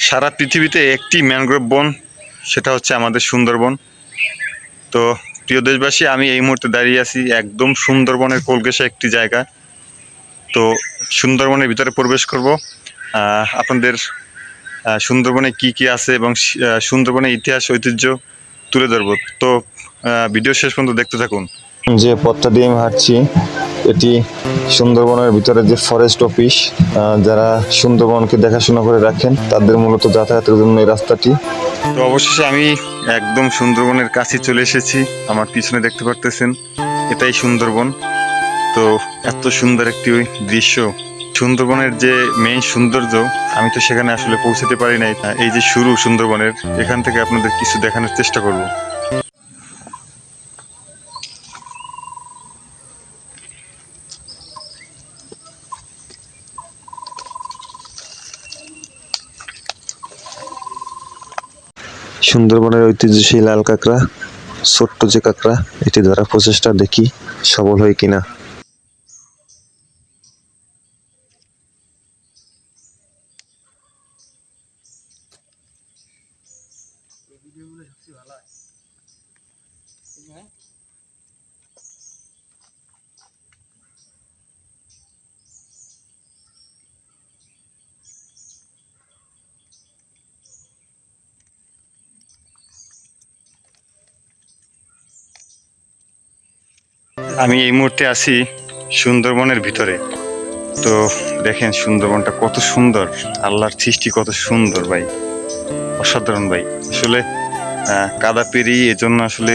সারা পৃথিবীতে একটি ম্যানগ্রোভ বন, সেটা হচ্ছে আমাদের সুন্দরবন। তো প্রিয় দেশবাসী, আমি এই মুহূর্তে দাঁড়িয়ে আছি একদম সুন্দরবনের কোলঘেঁষা একটি জায়গা। তো সুন্দরবনের ভিতরে প্রবেশ করব, আপনাদের সুন্দরবনে কি কি আছে এবং সুন্দরবনের ইতিহাস ঐতিহ্য তুলে ধরবো। তো ভিডিও শেষ পর্যন্ত দেখতে থাকুন। যে পথটা দিয়ে আমি হাঁটছি এটি সুন্দরবনের ভিতরে যে ফরেস্ট অফিস, যারা সুন্দরবনকে দেখাশোনা করে রাখেন তাদের মূলত যাতায়াতের জন্য এই রাস্তাটি। তো অবশেষে আমি একদম সুন্দরবনের কাছে চলে এসেছি। আমার পিছনে দেখতে পারতেছেন, এটাই সুন্দরবন। তো এত সুন্দর একটি দৃশ্য, সুন্দরবনের যে মেইন সৌন্দর্য, আমি তো সেখানে আসলে পৌঁছাতে পারি নাই। এই যে শুরু সুন্দরবনের, এখান থেকে আপনাদের কিছু দেখানোর চেষ্টা করব। সুন্দরবনের ঐতিহ্যশালী লাল কাঁকড়া, ছোট্ট যে কাঁকড়া, এটি ধরার প্রচেষ্টা, দেখি সফল হয় কিনা। আমি এই মুহূর্তে আছি সুন্দরবনের ভিতরে। তো দেখেন সুন্দরবনটা কত সুন্দর, আল্লাহর সৃষ্টি কত সুন্দর ভাই, অসাধারণ ভাই। আসলে কাদা পেরিয়ে এজন্য আসলে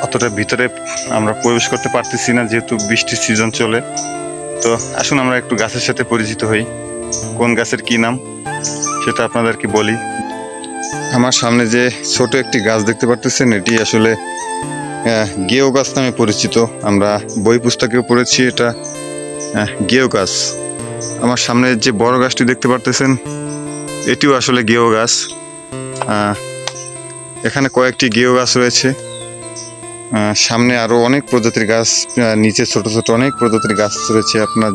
অতটা ভিতরে আমরা প্রবেশ করতে পারতেছি না, যেহেতু বৃষ্টির সিজন চলে। তো আসুন আমরা একটু গাছের সাথে পরিচিত হই। কোন গাছের কি নাম সেটা আপনাদেরকে বলি। আমার সামনে যে ছোট একটি গাছ দেখতে পারতেছেন, এটি আসলে গেও গাছ নামে পরিচিত। আমরা বই পুস্তকেও পড়েছি, এটা গেও গাছ। আমার সামনে যে বড় গাছটি দেখতে পারতেছেন, এটিও আসলে গেও গাছ। এখানে কয়েকটি গেও গাছ রয়েছে। সামনে আরো অনেক প্রজাতির গাছ, নিচে ছোট ছোট অনেক প্রজাতির গাছ রয়েছে, আপনার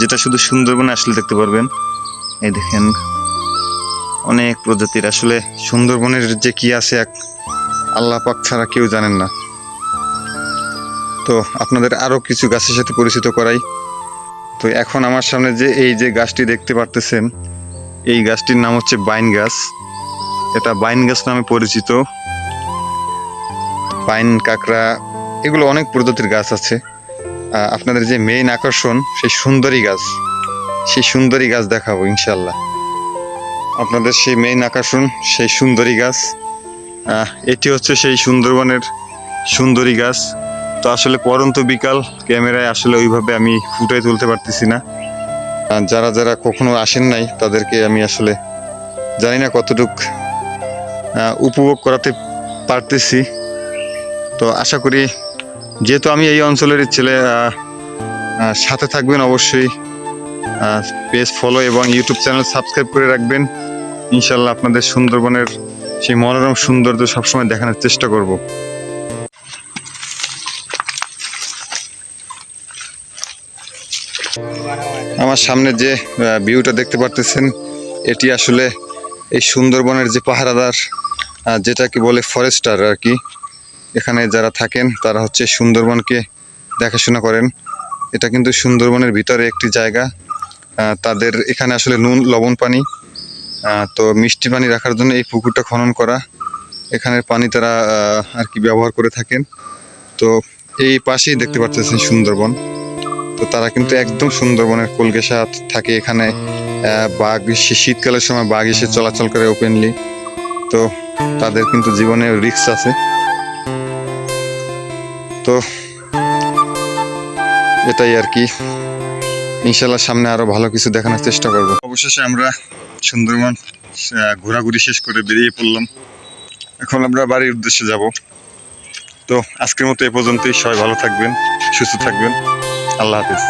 যেটা শুধু সুন্দরবনে আসলে দেখতে পারবেন। এই দেখেন অনেক প্রজাতির। আসলে সুন্দরবনের যে কি আছে এক আল্লাহ পাক ছাড়া কেউ জানেন না। তো আপনাদের আরো কিছু গাছের সাথে পরিচিত করাই। তো এখন আমার সামনে যে এই যে গাছটি দেখতে পারতেছেন, এই গাছটির নাম হচ্ছে বাইন গাছ। এটা বাইন গাছ নামে পরিচিত। পাইন, কাঁকড়া, এগুলো অনেক প্রজাতির গাছ আছে। আপনাদের যে মেইন আকর্ষণ সেই সুন্দরী গাছ, সেই সুন্দরী গাছ দেখাবো ইনশাল্লাহ। আপনাদের সেই মেইন আকর্ষণ সেই সুন্দরী গাছ। এটি হচ্ছে সেই সুন্দরবনের সুন্দরী গাছ। তো আসলে পরন্ত বিকাল, ক্যামেরায় আসলে ওইভাবে আমি ফুটাই তুলতে পারতেছি না। যারা যারা কখনো আসেন নাই তাদেরকে আমি আসলে জানি না কতটুক উপভোগ করাতে পারতেছি। তো আশা করি, যেহেতু আমি এই অঞ্চলের ছেলে, সাথে থাকবেন অবশ্যই। পেজ ফলো এবং ইউটিউব চ্যানেল সাবস্ক্রাইব করে রাখবেন। ইনশাল্লাহ আপনাদের সুন্দরবনের সেই মনোরম সৌন্দর্য সবসময় দেখানোর চেষ্টা করব। আমার সামনে যে ভিউটা দেখতে পারতেছেন, এটি আসলে এই সুন্দরবনের যে পাহারাদার, যেটাকে বলে ফরেস্টার আর কি, এখানে যারা থাকেন তারা হচ্ছে সুন্দরবনকে দেখাশোনা করেন। এটা কিন্তু সুন্দরবনের ভিতরে একটি জায়গা। তাদের এখানে আসলে নুন লবণ পানি, তো মিষ্টি পানি রাখার জন্য এই পুকুরটা খনন করা। এখানের পানি তারা আর কি ব্যবহার করে থাকেন। তো এই পাশেই দেখতে পাচ্ছেন সুন্দরবন। তো তারা কিন্তু একদম সুন্দরবনের কোলঘেঁষা থাকে। এখানে বাঘ, শীতকালের সময় বাঘ এসে চলাচল করে ওপেনলি। তো তাদের কিন্তু জীবনে রিস্ক আছে। তো এটাই আর কি, ইনশাল্লাহ সামনে আরো ভালো কিছু দেখানোর চেষ্টা করব। অবশেষে আমরা সুন্দরবন ঘোরাঘুরি শেষ করে বেরিয়ে পড়লাম। এখন আমরা বাড়ির উদ্দেশ্যে যাব। তো আজকের মতো এ পর্যন্তই। সবাই ভালো থাকবেন, সুস্থ থাকবেন। আল্লাহ হাফেজ।